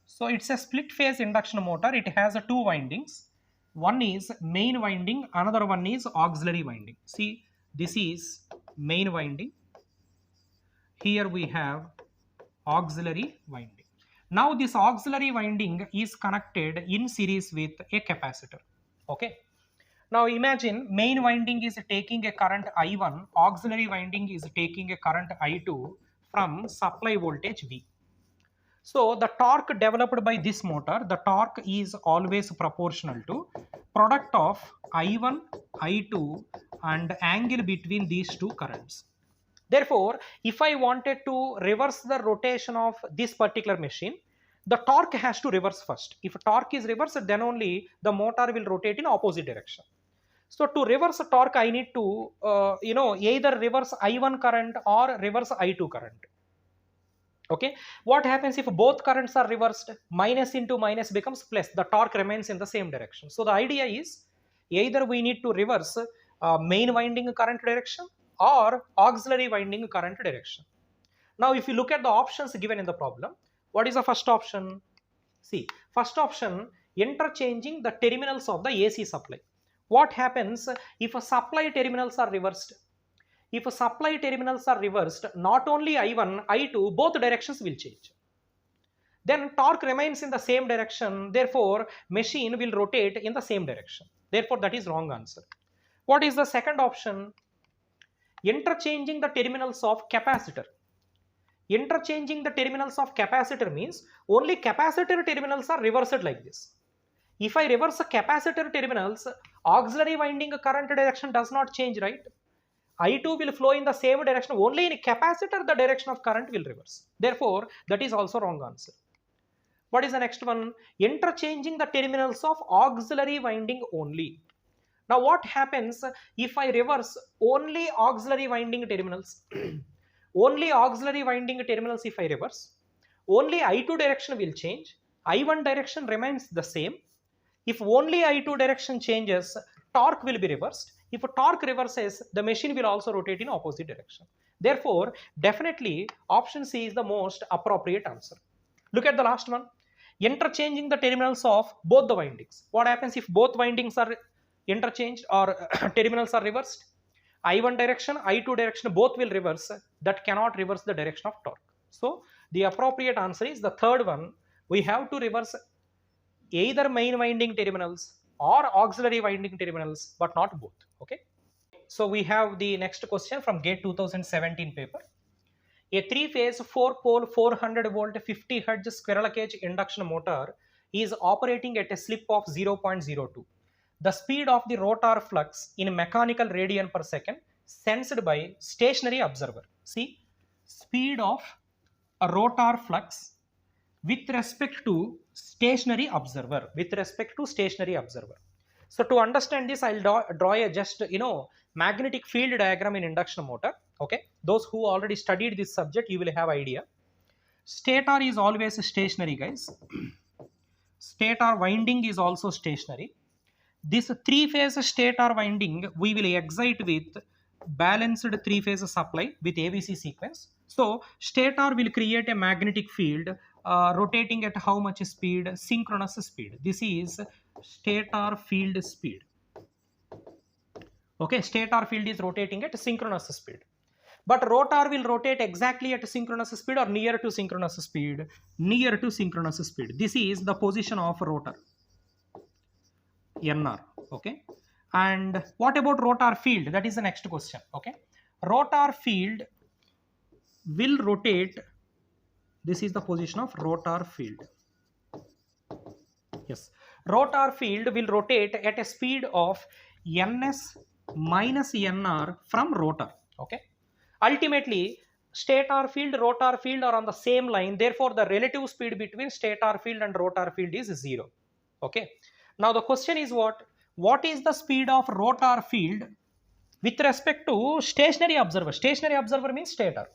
Speaker 1: So it's a split phase induction motor. It has 2 windings. One is main winding, another one is auxiliary winding. See, this is main winding. Here we have auxiliary winding. Now this auxiliary winding is connected in series with a capacitor. Okay. Now imagine main winding is taking a current I1, auxiliary winding is taking a current I2 from supply voltage V. So the torque developed by this motor, the torque is always proportional to product of I1, I2 and angle between these two currents. Therefore, if I wanted to reverse the rotation of this particular machine, the torque has to reverse first. If torque is reversed, then only the motor will rotate in opposite direction. So to reverse torque, I need to either reverse I1 current or reverse I2 current. Okay, what happens if both currents are reversed? Minus into minus becomes plus. The torque remains in the same direction. So the idea is either we need to reverse main winding current direction or auxiliary winding current direction. Now if you look at the options given in the problem, what is the first option? See, first option, interchanging the terminals of the AC supply. What happens if a supply terminals are reversed? If a supply terminals are reversed, not only I1, I2, both directions will change. Then torque remains in the same direction, therefore machine will rotate in the same direction. Therefore that is wrong answer. What is the second option? Interchanging the terminals of capacitor. Interchanging the terminals of capacitor means only capacitor terminals are reversed like this. If I reverse the capacitor terminals, auxiliary winding current direction does not change, right? I2 will flow in the same direction, only in capacitor the direction of current will reverse. Therefore, that is also wrong answer. What is the next one? Interchanging the terminals of auxiliary winding only. Now what happens if I reverse only auxiliary winding terminals? Only auxiliary winding terminals if I reverse, only I2 direction will change, I1 direction remains the same. If only I2 direction changes, torque will be reversed. If torque reverses, the machine will also rotate in opposite direction. Therefore, definitely option C is the most appropriate answer. Look at the last one. Interchanging the terminals of both the windings. What happens if both windings are interchanged or terminals are reversed? I1 direction, I2 direction, both will reverse. That cannot reverse the direction of torque. So the appropriate answer is the third one. We have to reverse either main winding terminals or auxiliary winding terminals, but not both. Okay. So we have the next question from GATE 2017 paper. A 3-phase 4-pole 400 volt 50 Hz squirrel cage induction motor is operating at a slip of 0.02. The speed of the rotor flux in mechanical radian per second sensed by stationary observer. See, speed of a rotor flux with respect to stationary observer. With respect to stationary observer. So to understand this, I'll draw a just magnetic field diagram in induction motor. Okay, those who already studied this subject, you will have idea. Stator is always stationary, guys. Stator winding is also stationary. This 3-phase stator winding we will excite with balanced 3-phase supply with ABC sequence. So stator will create a magnetic field rotating at how much speed? Synchronous speed. This is stator field speed. Okay, stator field is rotating at synchronous speed. But rotor will rotate exactly at synchronous speed or near to synchronous speed. Near to synchronous speed. This is the position of rotor. NR. Okay. And what about rotor field? That is the next question. Okay. Rotor field will rotate. This is the position of rotor field. Yes. Rotor field will rotate at a speed of ns minus nr from rotor. Okay. Ultimately, stator field, rotor field are on the same line. Therefore, the relative speed between stator field and rotor field is 0. Okay. Now, the question is what? What is the speed of rotor field with respect to stationary observer? Stationary observer means stator.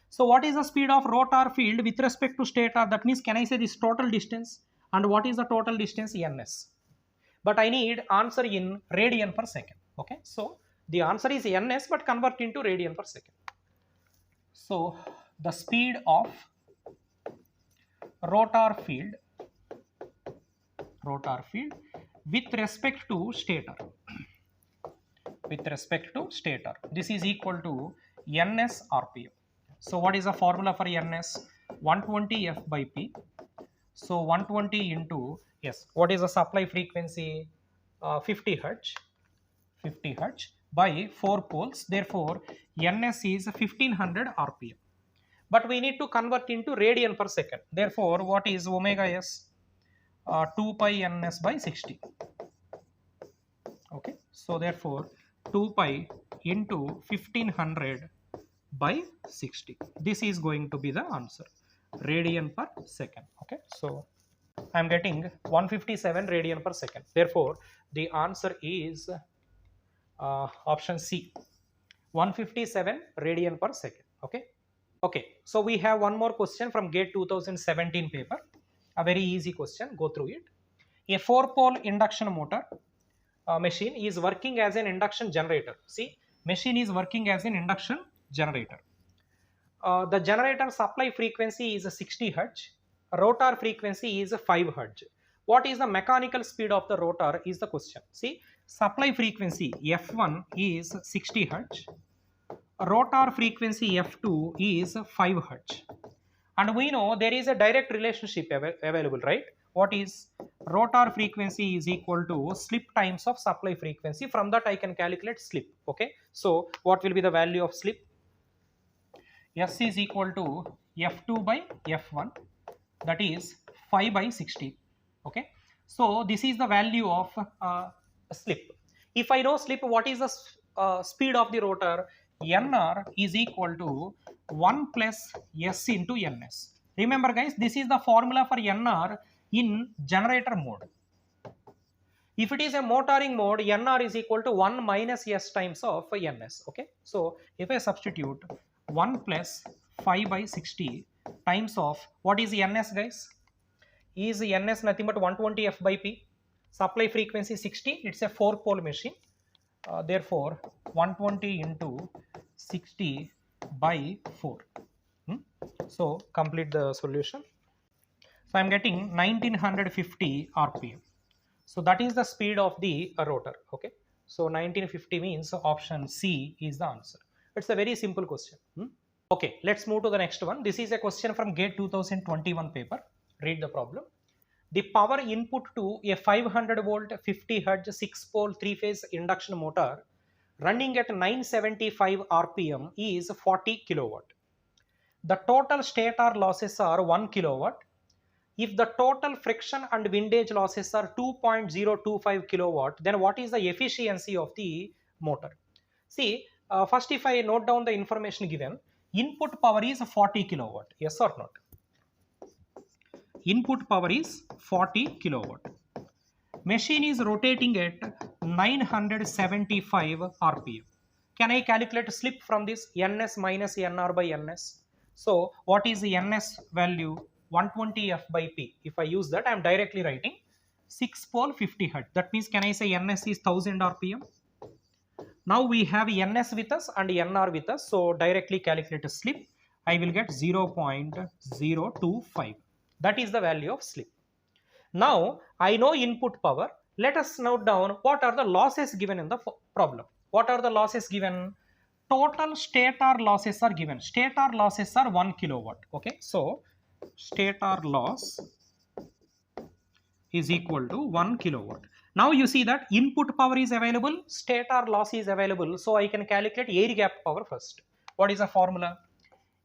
Speaker 1: So, what is the speed of rotor field with respect to stator? That means, can I say this total distance? And what is the total distance? Ns. But I need answer in radian per second. Okay. So, the answer is ns, but convert into radian per second. So, the speed of rotor field with respect to stator. With respect to stator. This is equal to ns rpm. So, what is the formula for ns? 120 f by p. So, 120 into, yes, what is the supply frequency? 50 Hz. 50 Hz by 4 poles. Therefore, ns is 1500 rpm. But we need to convert into radian per second. Therefore, what is omega s? 2 pi ns by 60. Okay. So, therefore, 2 pi into 1500 by 60. This is going to be the answer. Radian per second. Okay. So, I am getting 157 radian per second. Therefore, the answer is option C. 157 radian per second. Okay. Okay. So, we have one more question from GATE 2017 paper. A very easy question. Go through it. A 4-pole induction motor machine is working as an induction generator. See, machine is working as an induction generator. The generator supply frequency is 60 Hz. Rotor frequency is 5 Hz. What is the mechanical speed of the rotor is the question. See, supply frequency F1 is 60 Hz. Rotor frequency F2 is 5 Hz. And we know there is a direct relationship available, right? What is rotor frequency is equal to slip times of supply frequency. From that I can calculate slip. Okay. So what will be the value of slip? S is equal to F2 by F1, that is 5 by 60. Okay. So this is the value of slip. If I know slip, what is the speed of the rotor? Nr is equal to 1 plus s into ns. Remember guys, this is the formula for Nr in generator mode. If it is a motoring mode, Nr is equal to 1 minus s times of ns. Okay, so if I substitute 1 plus 5 by 60 times of, what is ns guys? Is ns nothing but 120 f by p. Supply frequency 60, it's a 4-pole machine. Therefore 120 into 60 by 4. So complete the solution. So I'm getting 1950 rpm. So that is the speed of the rotor. Okay, so 1950 means option C is the answer. It's a very simple question. Okay, let's move to the next one. This is a question from GATE 2021 paper. Read the problem. The power input to a 500 volt 50 Hz 6-pole 3-phase induction motor running at 975 rpm is 40 kilowatt. The total stator losses are 1 kilowatt. If the total friction and windage losses are 2.025 kilowatt, then what is the efficiency of the motor? See, first if I note down the information given, input power is 40 kilowatt. Yes or not? Input power is 40 kilowatt. Machine is rotating at 975 rpm. Can I calculate slip from this? Ns minus Nr by Ns. So what is the Ns value? 120 f by p. If I use that, I am directly writing 6-pole 50 Hz. That means, can I say Ns is 1000 rpm? Now we have Ns with us and Nr with us. So directly calculate a slip. I will get 0.025. That is the value of slip. Now I know input power. Let us note down what are the losses given in the problem. What are the losses given? Total stator losses are given. Stator losses are 1 kilowatt. Okay, so stator loss is equal to 1 kilowatt. Now you see that input power is available, stator loss is available. So I can calculate air gap power first. What is the formula?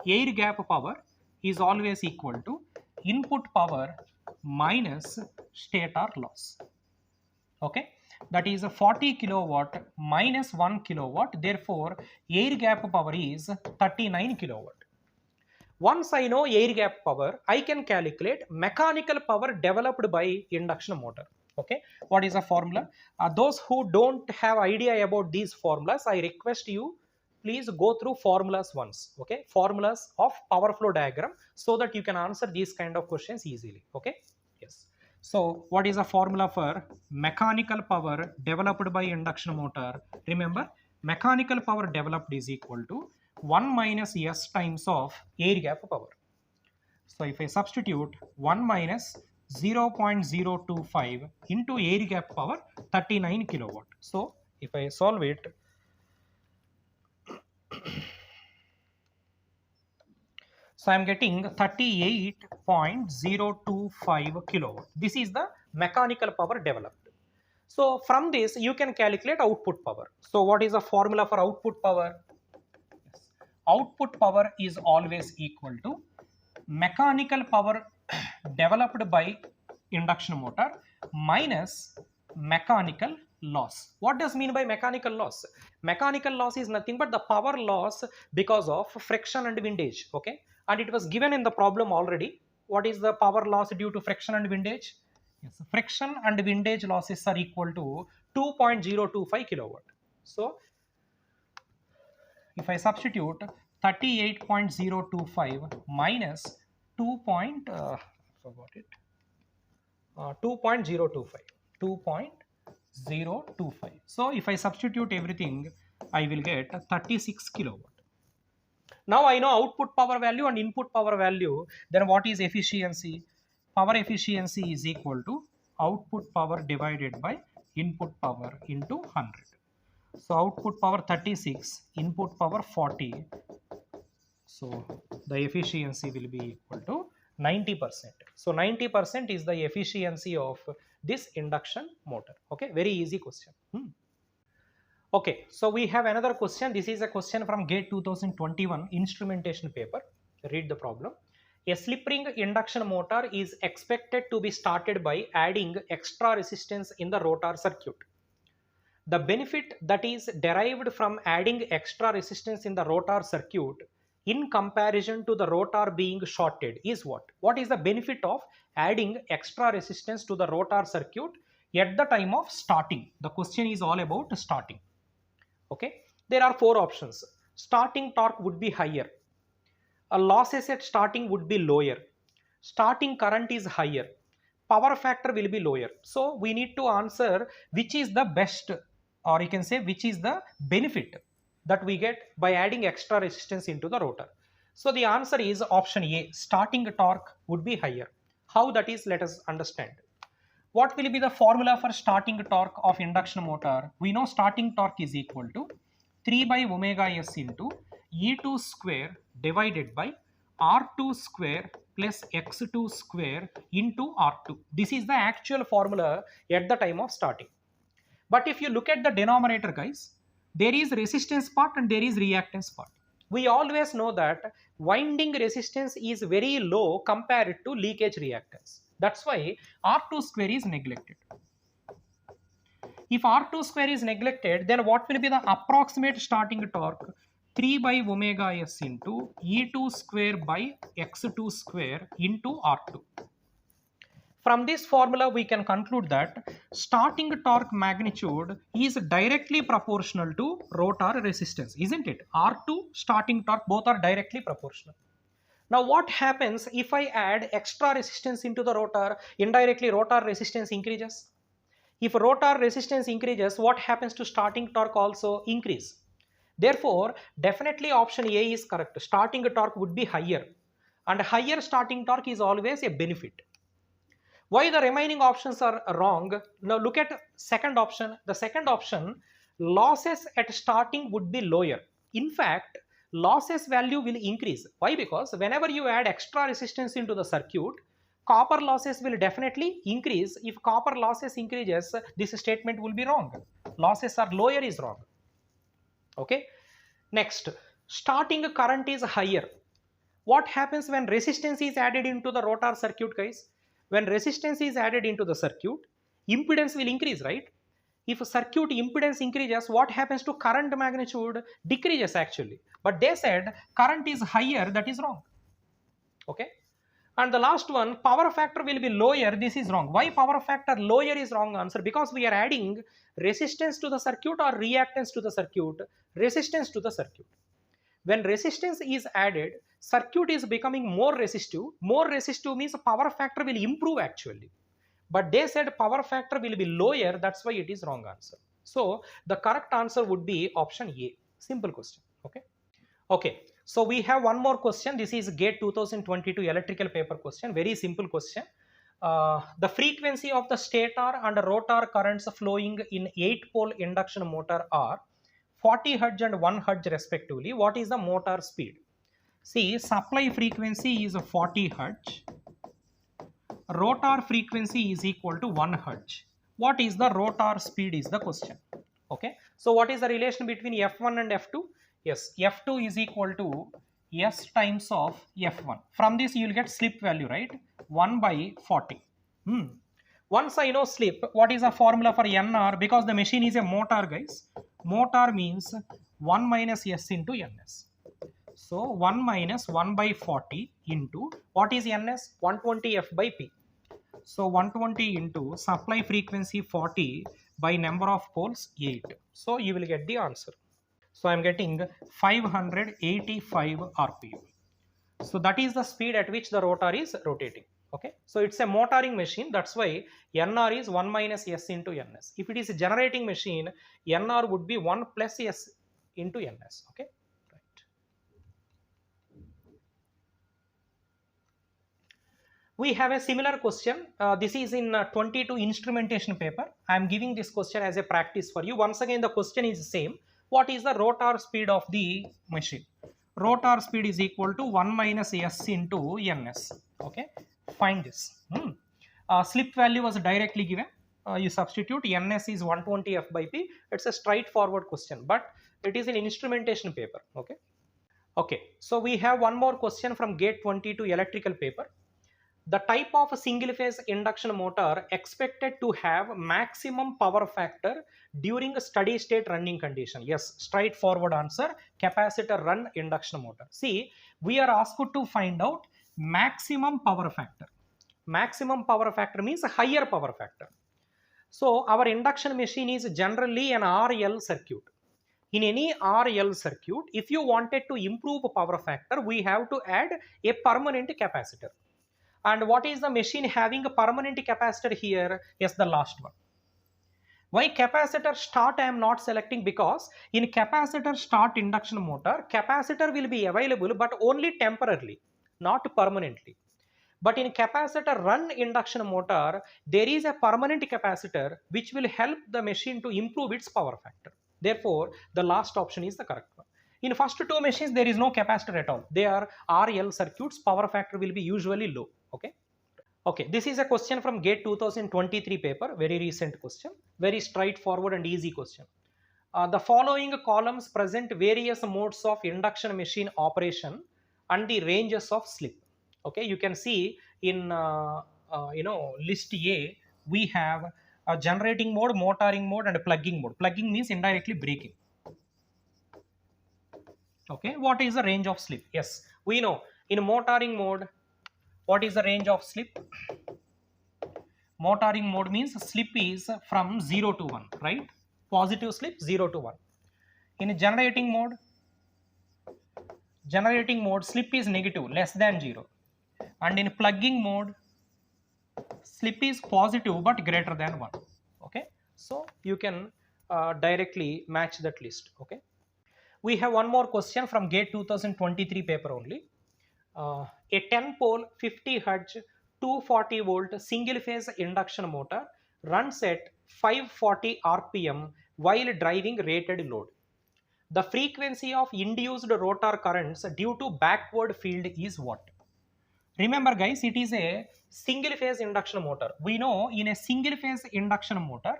Speaker 1: Air gap power is always equal to input power minus stator loss. Okay, that is a 40 kilowatt minus 1 kilowatt. Therefore air gap power is 39 kilowatt. Once I know air gap power, I can calculate mechanical power developed by induction motor. Okay, what is the formula? Those who don't have idea about these formulas, I request you please go through formulas once. Okay, formulas of power flow diagram, so that you can answer these kind of questions easily. Okay, yes. So what is the formula for mechanical power developed by induction motor? Remember, mechanical power developed is equal to 1 minus s times of air gap power. So if I substitute 1 minus 0.025 into air gap power, 39 kilowatt. So if I solve it, so I am getting 38.025 kilowatt. This is the mechanical power developed. So from this you can calculate output power. So what is the formula for output power? Output power is always equal to mechanical power developed by induction motor minus mechanical loss. What does mean by mechanical loss? Mechanical loss is nothing but the power loss because of friction and windage. Okay, and it was given in the problem already. What is the power loss due to friction and windage? Yes, friction and windage losses are equal to 2.025 kilowatt. So if I substitute 38.025 minus 2.025. So if I substitute everything, I will get 36 kilowatt. Now I know output power value and input power value. Then what is efficiency? Power efficiency is equal to output power divided by input power into 100. So output power 36, input power 40. So the efficiency will be equal to 90%. So 90% is the efficiency of this induction motor. Okay, very easy question. Okay, so we have another question. This is a question from GATE 2021 instrumentation paper. Read the problem. A slip ring induction motor is expected to be started by adding extra resistance in the rotor circuit. The benefit that is derived from adding extra resistance in the rotor circuit in comparison to the rotor being shorted is what? What is the benefit of adding extra resistance to the rotor circuit at the time of starting? The question is all about starting. Okay, there are four options. Starting torque would be higher. Losses at starting would be lower. Starting current is higher. Power factor will be lower. So we need to answer which is the best, or you can say which is the benefit that we get by adding extra resistance into the rotor. So the answer is option A, starting torque would be higher. How that is, let us understand. What will be the formula for starting torque of induction motor? We know starting torque is equal to 3 by omega s into E2 square divided by R2 square plus X2 square into R2. This is the actual formula at the time of starting. But if you look at the denominator, guys, there is resistance part and there is reactance part. We always know that winding resistance is very low compared to leakage reactance. That's why R2 square is neglected. If R2 square is neglected, then what will be the approximate starting torque? 3 by omega s into E2 square by X2 square into R2. From this formula, we can conclude that starting torque magnitude is directly proportional to rotor resistance, isn't it? R2, starting torque, both are directly proportional. Now what happens if I add extra resistance into the rotor? Indirectly rotor resistance increases. If rotor resistance increases, what happens to starting torque also increase? Therefore, definitely option A is correct. Starting torque would be higher, and higher starting torque is always a benefit. Why the remaining options are wrong? Now look at second option. The second option, losses at starting would be lower. In fact, losses value will increase. Why? Because whenever you add extra resistance into the circuit, copper losses will definitely increase. If copper losses increases, this statement will be wrong. Losses are lower is wrong. Okay. Next, starting current is higher. What happens when resistance is added into the rotor circuit, guys? When resistance is added into the circuit, impedance will increase, right? If a circuit impedance increases, what happens to current magnitude? Decreases actually. But they said current is higher, that is wrong. Okay. And the last one, power factor will be lower. This is wrong. Why power factor lower is wrong answer? Because we are adding resistance to the circuit or reactance to the circuit. Resistance to the circuit. When resistance is added, circuit is becoming more resistive. More resistive means power factor will improve actually. But they said power factor will be lower. That's why it is wrong answer. So the correct answer would be option A. Simple question. Okay. Okay. So we have one more question. This is GATE 2022 electrical paper question. Very simple question. The frequency of the stator and rotor currents flowing in 8-pole induction motor are 40 Hz and 1 Hz respectively. What is the motor speed? See, supply frequency is 40 Hz. Rotor frequency is equal to 1 Hz. What is the rotor speed is the question. Okay. So what is the relation between F1 and F2? Yes, F2 is equal to S times of F1. From this you will get slip value, right? 1 by 40. Once I know slip, what is the formula for NR? Because the machine is a motor, guys. Motor means 1 minus S into NS. So 1 minus 1 by 40 into, what is NS? 120 F by P. So 120 into supply frequency 40 by number of poles 8. So you will get the answer. So I am getting 585 RPM. So that is the speed at which the rotor is rotating. Okay. So it's a motoring machine. That's why NR is 1 minus S into NS. If it is a generating machine, NR would be 1 plus S into NS. Okay. Right. We have a similar question. This is in 22 instrumentation paper. I am giving this question as a practice for you. Once again, the question is the same. What is the rotor speed of the machine? Rotor speed is equal to 1 minus S into NS. Okay. Find this. Slip value was directly given. You substitute. NS is 120 F by P. It's a straightforward question, but it is an instrumentation paper. Okay. Okay, so we have one more question from gate 22 electrical paper. The type of a single phase induction motor expected to have maximum power factor during a steady state running condition? Yes, straightforward answer, capacitor run induction motor. See, we are asked to find out maximum power factor. Maximum power factor means a higher power factor. So our induction machine is generally an RL circuit. In any RL circuit, if you wanted to improve power factor, we have to add a permanent capacitor. And what is the machine having a permanent capacitor here? Yes, the last one. Why capacitor start I am not selecting? Because in capacitor start induction motor, capacitor will be available but only temporarily, not permanently. But in capacitor run induction motor, there is a permanent capacitor which will help the machine to improve its power factor. Therefore, the last option is the correct one. In first two machines, there is no capacitor at all. They are RL circuits, power factor will be usually low. Okay. Okay, this is a question from GATE 2023 paper, very recent question, very straightforward and easy question. The following columns present various modes of induction machine operation and the ranges of slip. Okay, you can see in list A we have a generating mode, motoring mode, and a plugging mode. Plugging means indirectly braking. Okay, what is the range of slip? Yes, we know in motoring mode, what is the range of slip? Motoring mode means slip is from 0 to 1, right? Positive slip 0 to 1. In generating mode slip is negative, less than 0. And in plugging mode, slip is positive but greater than 1. Okay, so you can directly match that list. Okay, we have one more question from GATE 2023 paper only. A 10 pole 50 Hz 240 volt single phase induction motor runs at 540 rpm while driving rated load. The frequency of induced rotor currents due to backward field is what? Remember guys, it is a single phase induction motor. We know in a single phase induction motor,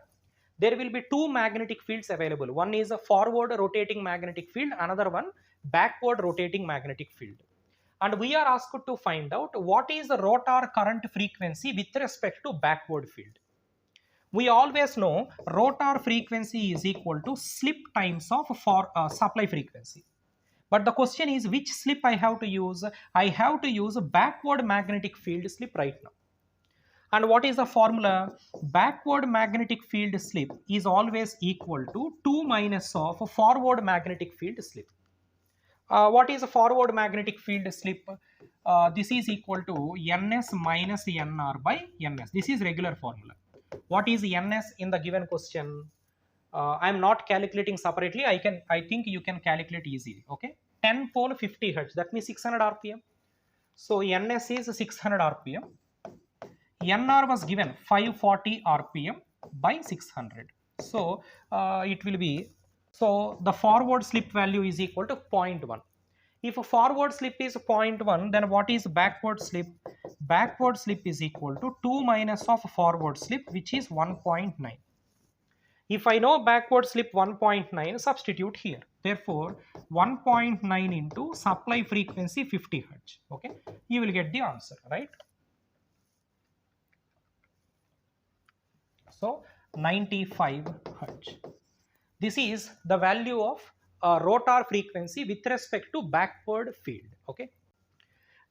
Speaker 1: there will be two magnetic fields available. One is a forward rotating magnetic field, another one backward rotating magnetic field. And we are asked to find out what is the rotor current frequency with respect to backward field. We always know rotor frequency is equal to slip times of supply frequency. But the question is which slip I have to use? I have to use a backward magnetic field slip right now. And what is the formula? Backward magnetic field slip is always equal to 2 minus of forward magnetic field slip. What is a forward magnetic field slip? This is equal to ns minus nr by ns. This is regular formula. What is ns in the given question? I am not calculating separately. I think you can calculate easily. Okay, 10 pole 50 Hz, that means 600 rpm. So ns is 600 rpm. nr was given 540 rpm by 600. So it will be, so the forward slip value is equal to 0.1. If a forward slip is 0.1, then what is backward slip? Backward slip is equal to 2 minus of forward slip, which is 1.9. If I know backward slip 1.9, substitute here. Therefore, 1.9 into supply frequency 50 Hz. Okay, you will get the answer, right? So 95 Hz. This is the value of rotor frequency with respect to backward field. Okay,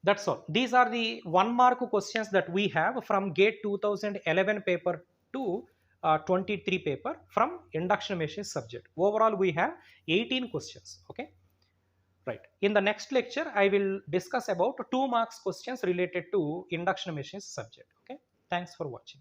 Speaker 1: that's all. These are the 1 mark questions that we have from GATE 2011 paper to 23 paper from induction machines subject. Overall, we have 18 questions. Okay, right. In the next lecture, I will discuss about 2 marks questions related to induction machines subject. Okay, thanks for watching.